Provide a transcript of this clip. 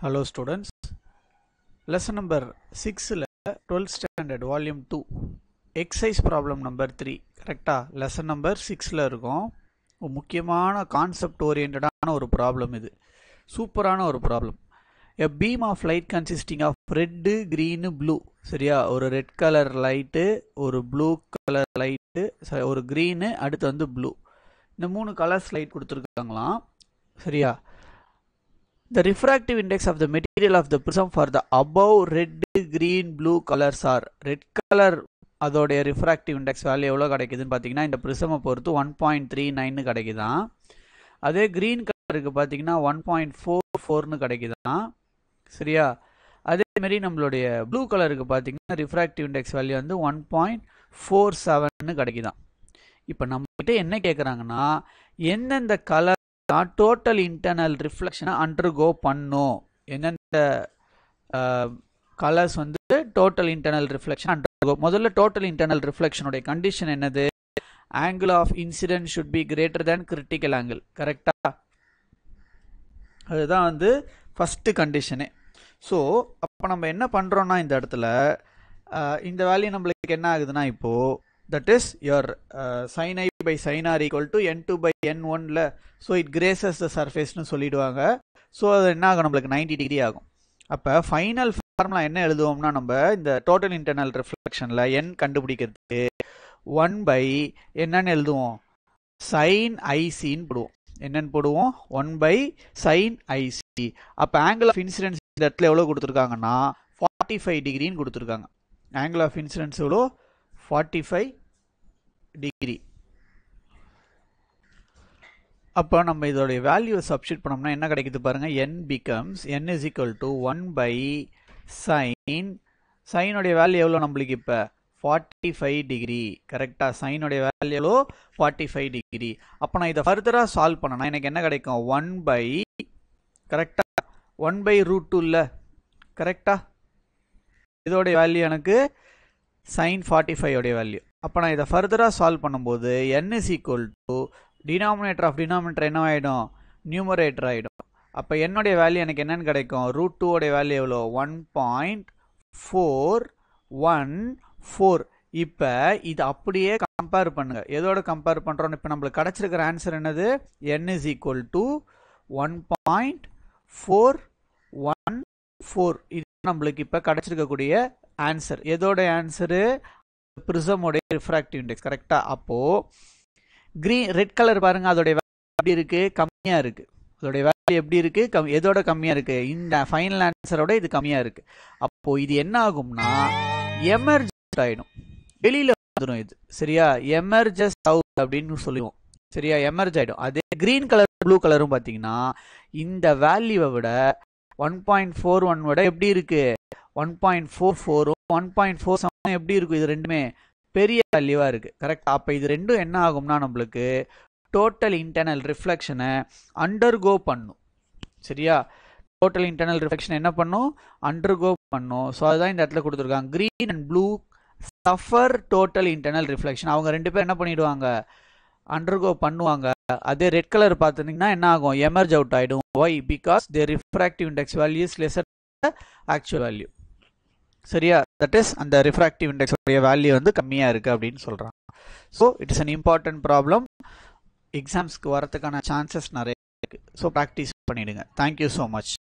Hello students, lesson number 6 12th standard volume 2 exercise problem number 3 கரெக்டா lesson number 6ல இருக்கும் முக்கியமான concept ஓரியன்டடான ஒரு problem இது சூப்பரான ஒரு problem a beam of light consisting of red green blue சரியா ஒரு ரெட் கலர் லைட்டு ஒரு ப்ளூ கலர் லைட்டு ஒரு green அடுத்து வந்து ப்ளூ இந்த மூணு கலர்ஸ் லைட் கொடுத்துருக்காங்களாம் சரியா The refractive index of the material of the prism for the above red, green, blue colors are red color அதோடைய refractive index value எவ்வளோ கிடைக்குதுன்னு பார்த்தீங்கன்னா இந்த prism பொறுத்து 1.39 கிடைக்குதான் அதே green கலருக்கு பார்த்தீங்கன்னா 1.44 கிடைக்குதான் சரியா அதே மாதிரி நம்மளுடைய blue கலருக்கு பார்த்தீங்கன்னா refractive index value வந்து 1.47 கிடைக்குதான் இப்போ நம்மகிட்ட என்ன கேட்குறாங்கன்னா எந்தெந்த colour total internal reflection undergo பண்ணும் என்னென்ன கலர்ஸ் வந்து total internal reflection undergo முதல்ல total internal reflection உடைய கண்டிஷன் என்னது angle of incidence should be greater than critical angle கரெக்டா அதுதான் வந்து ஃபர்ஸ்ட் கண்டிஷனே ஸோ அப்போ நம்ம என்ன பண்ணுறோம்னா இந்த இடத்துல இந்த வேல்யூ நம்மளுக்கு என்ன ஆகுதுன்னா இப்போ that is your sin i by sin r equal to n2 by n1 ல so it grazes the surface னு சொல்லிடுவாங்க ஸோ அது என்ன ஆகும் நம்மளுக்கு 90 டிகிரி ஆகும் அப்போ ஃபைனல் ஃபார்முலா என்ன எழுதுவோம்னா நம்ம இந்த டோட்டல் இன்டர்னல் ரிஃப்ளெக்ஷனில் n கண்டுபிடிக்கிறதுக்கு 1 by என்னன்னு எழுதுவோம் sin ic-ன்னு போடுவோம் என்னன்னு போடுவோம் 1 by sin ic அப்போ ஆங்கிள் ஆஃப் இன்சிடென்ஸ் இந்த இடத்துல எவ்வளோ கொடுத்துருக்காங்கன்னா 45 டிகிரின்னு கொடுத்துருக்காங்க ஆங்கிள் ஆஃப் இன்சிடென்ஸ் எவ்வளோ 45 டிகிரி அப்போ நம்ம இதோடைய வேல்யூ சப்ஸ்டிட் பண்ணோம்னா என்ன கிடைக்குது பாருங்க n becomes n is equal to 1 by sin உடைய வேல்யூ எவ்வளோ நம்மளுக்கு இப்போ 45 டிகிரி கரெக்டா sin உடைய வேல்யூ எவ்வளோ 45 டிகிரி அப்போ நான் இதை ஃபர்தராக சால்வ் பண்ணனா எனக்கு என்ன கிடைக்கும் 1 by கரெக்டா 1 by root 2 இல்லை கரெக்டா இதோடைய வேல்யூ எனக்கு sin 45 உடைய வேல்யூ அப்போ நான் இதை ஃபர்தராக சால்வ் பண்ணும்போது n is equal to denominator of denominator என்ன ஆகிடும் நியூமரேட்டர் ஆகிடும் அப்போ என்னுடைய வேல்யூ எனக்கு என்னன்னு கிடைக்கும் ரூட் 2 உடைய வேல்யூ எவ்வளோ 1.414 இப்போ இது அப்படியே கம்பேர் பண்ணுங்க எதோட கம்பேர் பண்ணுறோன்னு இப்போ நம்மளுக்கு கிடச்சிருக்கிற ஆன்சர் என்னது n is equal to 1.414 இது நம்மளுக்கு இப்போ கிடச்சிருக்கக்கூடிய ஆன்சர் எதோட ஆன்சரு பிரிசமோடைய ரிஃப்ராக்டிவ் இண்டெக்ஸ் கரெக்டா அப்போ கிரீன் ரெட் கலர் பாருங்க அதோடைய வேல்யூ எப்படி இருக்கு கம்மியா இருக்கு அதோடைய வேல்யூ எப்படி இருக்கு எதோட கம்மியா இருக்கு இந்த ஃபைனல் ஆன்சரோட இது கம்மியா இருக்கு அப்போ இது என்ன ஆகும்னா எமர்ஜ் ஆயிடும் வெளியில வந்துடும் இது சரியா எமர்ஜஸ் அவுட் அப்படின்னு சொல்லுவோம் சரியா எமர்ஜ் ஆயிடும் அதே கிரீன் கலர் ப்ளூ கலரும் பாத்தீங்கன்னா இந்த வேல்யூவை விட 1.41 விட எப்படி இருக்கு 1.44 1.47 எப்படி இருக்கும் இது ரெண்டுமே பெரிய வேல்யூவா இருக்கு கரெக்ட் அப்ப இது ரெண்டும் என்ன ஆகும்னா நம்மளுக்கு டோட்டல் இன்டர்னல் ரிஃப்ளெக்ஷனை அண்டர்கோ பண்ணும் சரியா டோட்டல் இன்டர்னல் ரிஃப்ளெக்ஷன் என்ன பண்ணும் அண்டர்கோ பண்ணும் ஸோ அதுதான் இந்த இடத்துல கொடுத்துருக்காங்க green and blue sapphire total internal reflection அவங்க ரெண்டு பேரும் என்ன பண்ணிடுவாங்க அண்டர்கோ பண்ணுவாங்க அதே ரெட் கலர் பார்த்துட்டீங்கன்னா என்ன ஆகும் எமர்ஜ் அவுட் ஆயிடும் why because the refractive index value is lesser actual value சரியா தட் இஸ் அந்த ரிஃப்ராக்டிவ் இண்டெக்ஸ் உடைய வேல்யூ வந்து கம்மியா இருக்கு அப்படின்னு சொல்றாங்க so it is an important problem எக்ஸாம்ஸ்க்கு வரதுக்கான சான்சஸ் நிறைய இருக்கு ஸோ ப்ராக்டிஸ் பண்ணிடுங்க தேங்க்யூ ஸோ மச்